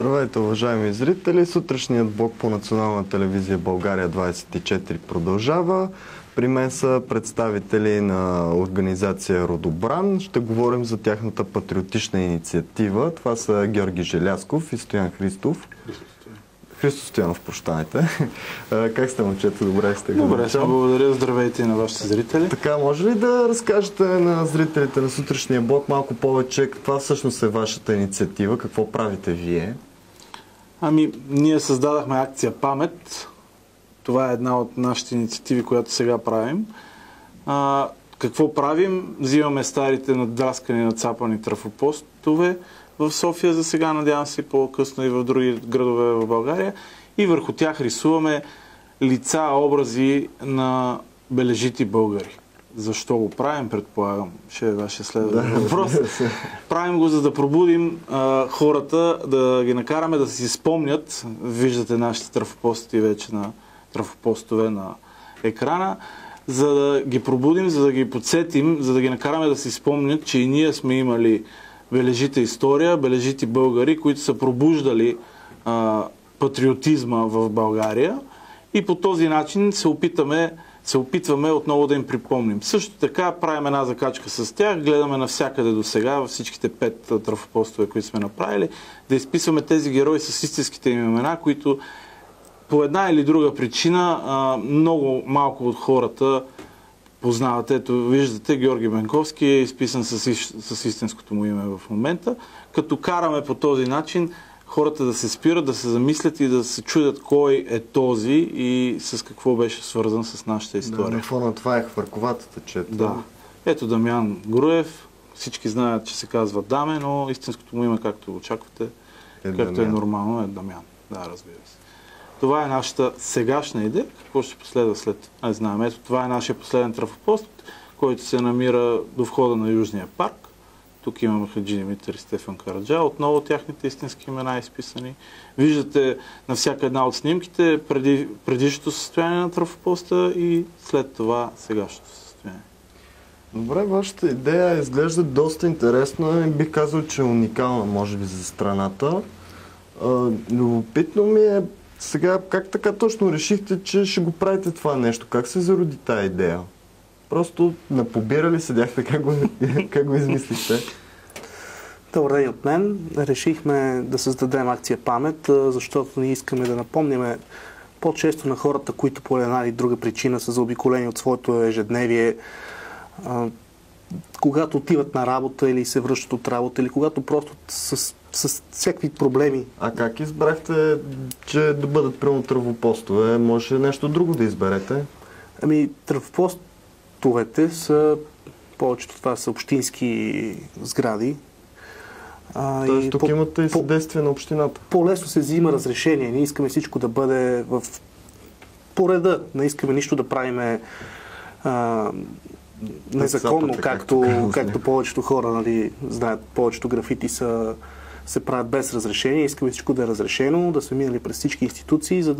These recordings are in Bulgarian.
Здравейте, уважаеми зрители! Сутрешният блок по Национална телевизия България 24 продължава. При мен са представители на организация Родобран. Ще говорим за тяхната патриотична инициатива. Това са Георги Желязков и Стоян Христов. Христо Стоянов, прощавайте. Как сте, момчета? Добре сте. Добре, благодаря. Здравейте и на вашите зрители. Така, може ли да разкажете на зрителите на сутрешния блок малко повече каква всъщност е вашата инициатива? Какво правите вие? Ние създадахме акция Памет. Това е една от нашите инициативи, която сега правим. Какво правим? Взимаме старите надраскани, нацапани трафопостове в София за сега, надявам се по-късно и в други градове в България, и върху тях рисуваме лица, образи на бележити българи. Защо го правим, предполагам, ще е вашия следващ въпрос. Правим го, за да пробудим хората, да ги накараме да си спомнят, виждате нашите трафопостове вече на трафопостове на екрана, за да ги пробудим, за да ги подсетим, за да ги накараме да си спомнят, че и ние сме имали бележита история, бележити българи, които са пробуждали патриотизма в България, и по този начин се опитваме отново да им припомним. Също така правим една закачка с тях, гледаме навсякъде до сега, във всичките 5 трафопостове, които сме направили, да изписваме тези герои с истинските им имена, които по една или друга причина много малко от хората познавате. Ето, виждате, Георги Бенковски е изписан с истинското му име в момента, като караме по този начин хората да се спират, да се замислят и да се чудят кой е този и с какво беше свързан с нашата история. Да, на фона това е хвърковатата чета. Да. Ето Дамян Груев, всички знаят, че се казва Даме, но истинското му име, както очаквате, както е нормално, е Дамян. Да, разбира се. Това е нашата сегашна идея. Какво ще последва след? Не знаем. Ето, това е нашия последен трафопост, който се намира до входа на Южния парк. Тук имаме Хаджи Димитър и Стефан Караджа. Отново тяхните истински имена изписани. Виждате на всяка една от снимките предишното състояние на трафопоста и след това сегашното състояние. Добре, вашата идея изглежда доста интересна и бих казал, че е уникална, може би, за страната. Любопитно ми е сега, как така точно решихте, че ще го правите това нещо? Как се зароди тая идея? Просто напобирали седяхте, как го измислихте? Добър ден от мен. Решихме да създадем акция Памет, защото ние искаме да напомняме по-често на хората, които по една или друга причина са заобиколени от своето ежедневие, когато отиват на работа или се връщат от работа, или когато просто с всякакви проблеми. А как избрахте, че да бъдат прямо трафопостове? Може нещо друго да изберете? Трафопостовете са, повечето това са общински сгради. Тоест тук имате и съдействие на общината? По-лесно се взима разрешение. Ние искаме всичко да бъде по реда. Не искаме нищо да правиме незаконно, както повечето хора знаят. Повечето графити се правят без разрешение. Искаме всичко да е разрешено, да сме минали през всички институции, за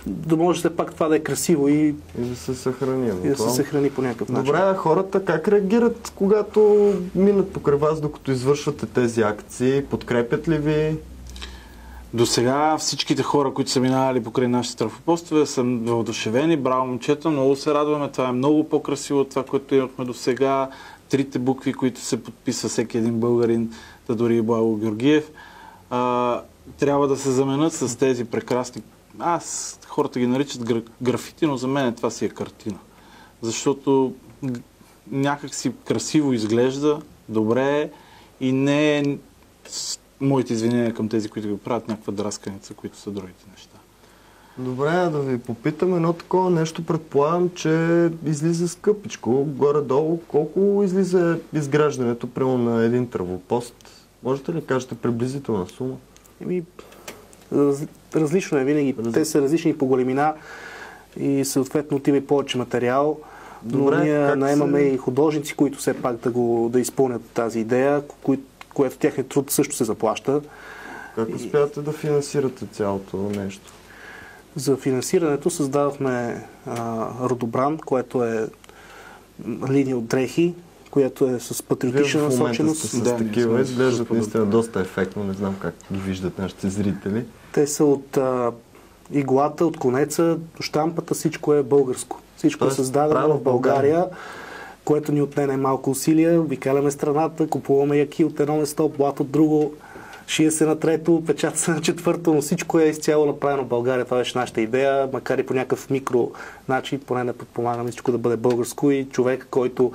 да може все пак това да е красиво и да се съхрани. И да се съхрани по някакъв начин. Добре, хората как реагират, когато минат покрай вас, докато извършвате тези акции? Подкрепят ли ви? До сега всичките хора, които са минавали покрай нашите трафопостове, са въодушевени. Браво, момчета, много се радваме. Това е много по-красиво от това, което имахме до сега. 3 букви, които се подписва всеки един българин, да дори и Благо Георгиев, трябва да се заменят с тези прекрасни. Хората ги наричат графити, но за мен това си е картина. Защото някак си красиво изглежда, добре е и не е, моите извинения към тези, които го правят, някаква драсканица, които са другите неща. Добре, да ви попитам едно такова нещо. Предполагам, че излиза скъпичко. Горе-долу, колко излиза изграждането прямо на един трафопост? Можете ли кажете приблизителна сума? Различно е винаги. Те са различни по големина и съответно отива и повече материал. Но ние наемаме и художници, които все пак да изпълнят тази идея, което тяхният труд също се заплаща. Как успявате да финансирате цялото нещо? За финансирането създадохме Родобран, което е линия от дрехи, която е с патриотична Вие в момента насоченост. сте с такива, изглеждат наистина доста ефектно, не знам как ги виждат нашите зрители. Те са от иглата, от конеца, до щампата, всичко е българско. Всичко е създадено в България, което ни отне най-малко усилия. Обикаляме страната, купуваме яки от едно место, блат от друго, шие се на трето, печата се на четвърто, но всичко е изцяло направено в България. Това беше нашата идея, макар и по някакъв микро начин, поне да подпомагаме всичко да бъде българско и човек, който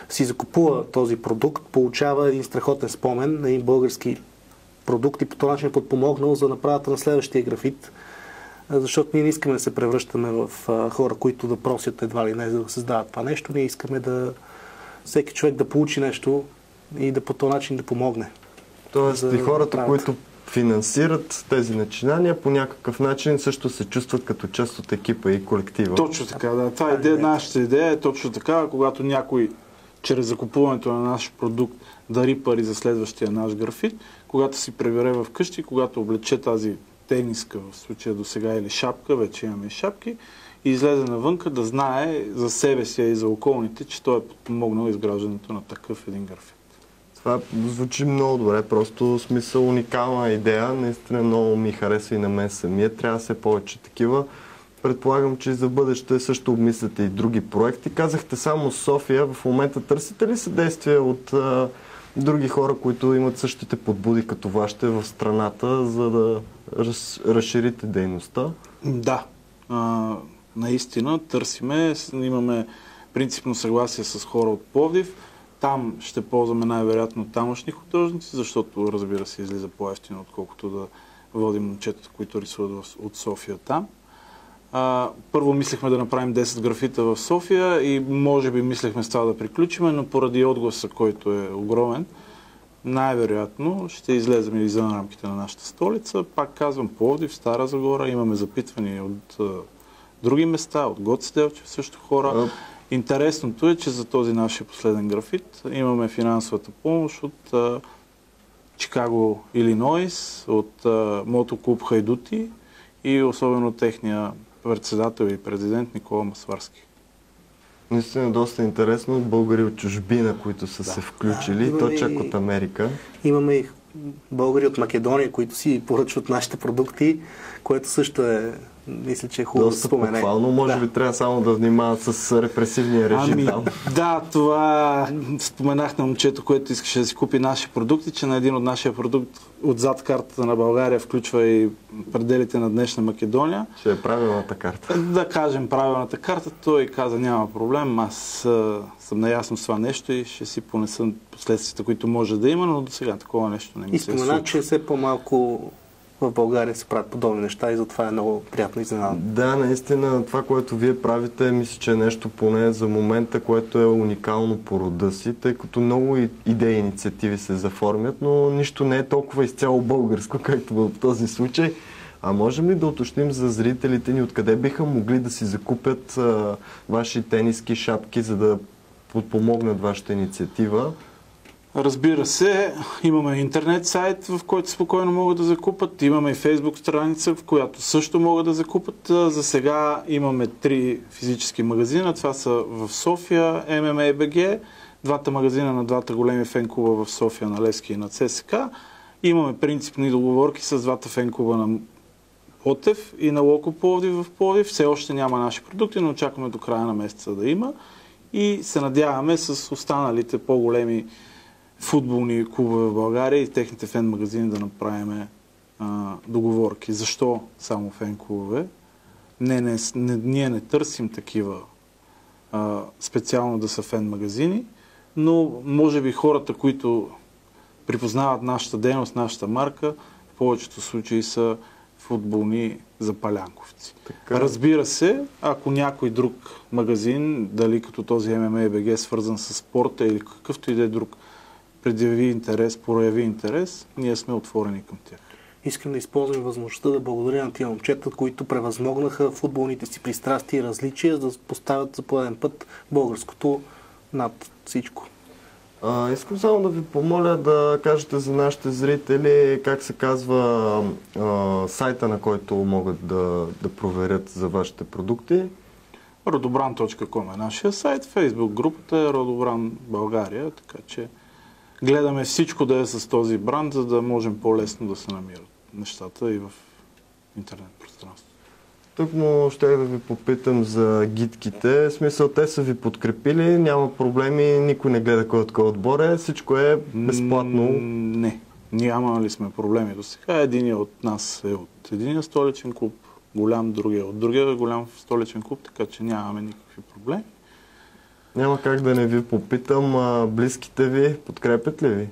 си закупува този продукт, получава един страхотен спомен на един български продукт и по този начин е подпомогнал за направата на следващия графит. Защото ние не искаме да се превръщаме в хора, които да просят едва ли не за да създават това нещо. Ние искаме да всеки човек да получи нещо и да по този начин да помогне. Тоест и хората, които финансират тези начинания, по някакъв начин също се чувстват като част от екипа и колектива. Точно така, да. Това нашата идея е точно така, когато някой чрез закупуването на наш продукт дари пари за следващия наш графит, когато си прибере в къщи, когато облече тази тениска, в случая до сега или шапка, вече имаме шапки, и излезе навънка да знае за себе си и за околните, че той е подпомогнал изграждането на такъв един графит. Това звучи много добре, просто смисъл уникална идея, наистина много ми харесва и на мен самия, трябва да се повече такива. Предполагам, че за бъдеще също обмисляте и други проекти. Казахте само София, в момента търсите ли съдействие от други хора, които имат същите подбуди като вашите в страната, за да разширите дейността? Да, наистина търсиме, имаме принципно съгласие с хора от Пловдив. Там ще ползваме най-вероятно тамошни художници, защото, разбира се, излиза по-евтино, отколкото да водим момчетата, които рисуват от София там. Първо мислехме да направим 10 графита в София и може би мислехме с това да приключим, но поради отгласа, който е огромен, най-вероятно ще излезем извън рамките на нашата столица. Пак казвам, Пловдив, Стара Загора, имаме запитвания от други места, от Гоце Делчев също хора. Интересното е, че за този нашия последен графит имаме финансовата помощ от Чикаго, Илинойс, от мотоклуб Хайдути и особено техния председател и президент Никола Масларски. Наистина доста интересно. Българи от чужбина, които са се включили, то чак от Америка. Имаме и българи от Македония, които си поръчват нашите продукти, което също е, мисля, че е хубаво да спомене. Доста похвално. Може би трябва само да внимават с репресивния режим там. Да, това споменах на момчето, което искаше да си купи наши продукти, че на един от нашия продукт отзад картата на България включва и пределите на днешна Македония. Ще е правилната карта. Да кажем правилната карта. Той каза, няма проблем, аз съм наясно с това нещо и ще си понеса последствията, които може да има, но до сега такова нещо не ми се е случило. Че все по-малко в България се правят подобни неща и затова е много приятно изненада. Да, наистина това, което вие правите, мисля, че е нещо поне за момента, което е уникално по рода си, тъй като много идеи и инициативи се заформят, но нищо не е толкова изцяло българско, както в този случай. А можем ли да уточним за зрителите ни откъде биха могли да си закупят ваши тениски, шапки, за да подпомогнат вашата инициатива? Разбира се, имаме интернет сайт, в който спокойно могат да закупат. Имаме и фейсбук страница, в която също могат да закупат. За сега имаме 3 физически магазина. Това са в София, MMA.BG, двата магазина на двата големи фен-клуба в София, на Левски и на ЦСК. Имаме принципни договорки с двата фен-клуба на Ботев и на Локо Пловдив в Пловдив. Все още няма наши продукти, но очакваме до края на месеца да има. И се надяваме с останалите по-големи футболни клубове в България и техните фен магазини да направим договорки. Защо само фен клубове? Ние не търсим такива специално да са фен магазини, но може би хората, които припознават нашата дейност, нашата марка, в повечето случаи са футболни запалянковци. Така. Разбира се, ако някой друг магазин, дали като този MMA.BG е свързан с спорта или какъвто и да е друг, предяви интерес, прояви интерес, ние сме отворени към тях. Искам да използвам възможността да благодаря на тия момчета, които превъзмогнаха футболните си пристрастия и различия, за да поставят за пореден път българското над всичко. Искам само да ви помоля да кажете за нашите зрители как се казва сайта, на който могат да проверят за вашите продукти. Rodobran.com е нашия сайт, Facebook групата е Родобран България, така че гледаме всичко да е с този бранд, за да можем по-лесно да се намират нещата и в интернет пространство. Тук му ще да ви попитам за гидките. В смисъл, те са ви подкрепили, няма проблеми, никой не гледа кой от кой отбор е, всичко е безплатно. Не, нямали сме проблеми до сега. Единият от нас е от единия столичен клуб, голям, другия от другия голям столичен клуб, така че нямаме никакви проблеми. Няма как да не ви попитам, близките ви подкрепят ли ви?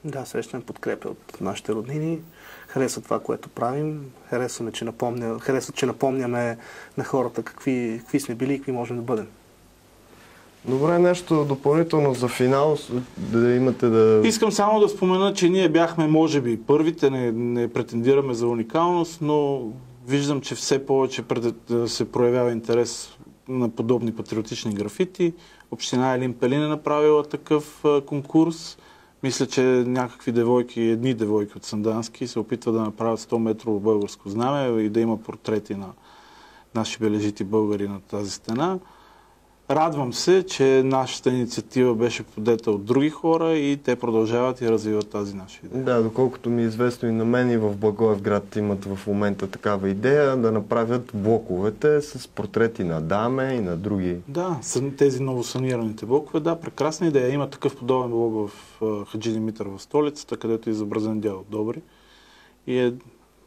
Да, срещаме подкрепа от нашите роднини. Харесва това, което правим. Харесва, че напомняме на хората какви сме били и какви можем да бъдем. Добре, нещо допълнително за финал, да имате да... Искам само да спомена, че ние бяхме, може би, първите, не претендираме за уникалност, но виждам, че все повече се проявява интерес на подобни патриотични графити. Община Елин Пелин е направила такъв конкурс. Мисля, че някакви едни девойки от Сандански се опитват да направят 100-метрово българско знаме и да има портрети на наши бележити българи на тази стена. Радвам се, че нашата инициатива беше подета от други хора и те продължават и развиват тази наша идея. Да, доколкото ми е известно и на мен и в Благоевград имат в момента такава идея да направят блоковете с портрети на даме и на други. Да, тези новосанираните блокове, да, прекрасна идея. Има такъв подобен блок в Хаджи Димитър в столицата, където е изобразен Дядо Добри и е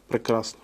прекрасно.